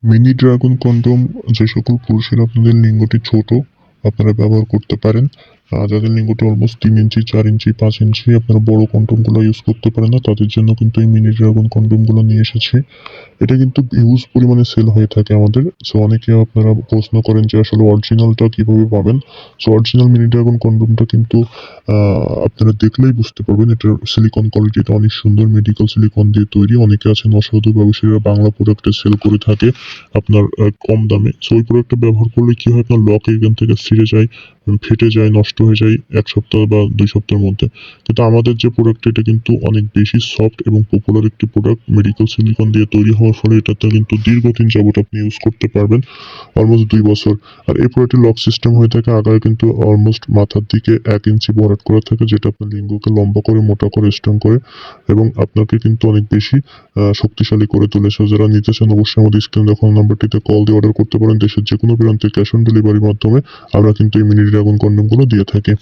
Mini dragon condom যে সকল পুরুষেরা আপনাদের লিঙ্গটি ছোট আপনারা ব্যবহার করতে পারেন। যাদের লিঙ্গটি অলমোস্ট ৩ ইঞ্চি, ৪ ইঞ্চি, ৫ ইঞ্চি আপনারা বড় কন্ডোমগুলো ইউজ করতে পারেন না। তাদের জন্য কিন্তু এই মিনি ড্রাগন কন্ডোমগুলো নিয়ে এসেছি। এটা কিন্তু হিউজ পরিমাণে সেল হয়ে থাকে আমাদের। সো অনেকে আপনারা প্রশ্ন করেন যে আসলে অরিজিনালটা কিভাবে পাবেন? সো অরিজিনাল মিনি ড্রাগন কন্ডোমটা কিন্তু আপনারা দেখলেই বুঝতে পারবেন এটার সিলিকন কোয়ালিটিটা অনেক সুন্দর মেডিকেল সিলিকন দিয়ে তৈরি। অনেকে আছেন অসাধু ব্যবসায়ীরা বাংলা প্রোডাক্টে সেল করে থাকে আপনার কম দামে। সো ওই প্রোডাক্টটা ব্যবহার করলে কি হয় আপনার লক এখান থেকে ছিঁড়ে যায়, ফেটে যায়, নষ্ট হয়ে যায় ১ সপ্তাহ বা ২ সপ্তাহের মধ্যে। কিন্তু আমাদের যে প্রোডাক্ট এটা কিন্তু অনেক বেশি সফট এবং পপুলার একটি প্রোডাক্ট। মেডিকেল সিলিকন দিয়ে তৈরি হওয়ার ফলে এটাতে কিন্তু দীর্ঘদিন যাবত আপনি ইউজ করতে পারবেন। অলমোস্ট ২ বছর। আর এই প্রোডাক্টের লক সিস্টেম হয়ে থাকে আগায় কিন্তু অলমোস্ট মাথার দিকে ১ ইঞ্চি ভরাট করা থাকে যেটা আপনার লিঙ্গকে লম্বা করে, মোটা করে, স্ট্রং করে এবং আপনাকে কিন্তু অনেক বেশি শক্তিশালী করে তোলে। সো যারা নিতে চান অবশ্যই আমাদের স্ক্রিনে দেখানো নাম্বারটিতে কল দিয়ে অর্ডার করতে পারেন। দেশের যেকোনো প্রান্তে ক্যাশ অন ডেলিভারির মাধ্যমে আমরা কিন্তু এই মিনি ড্রাগন কন্ডোমগুলো দিয়ে থাকি।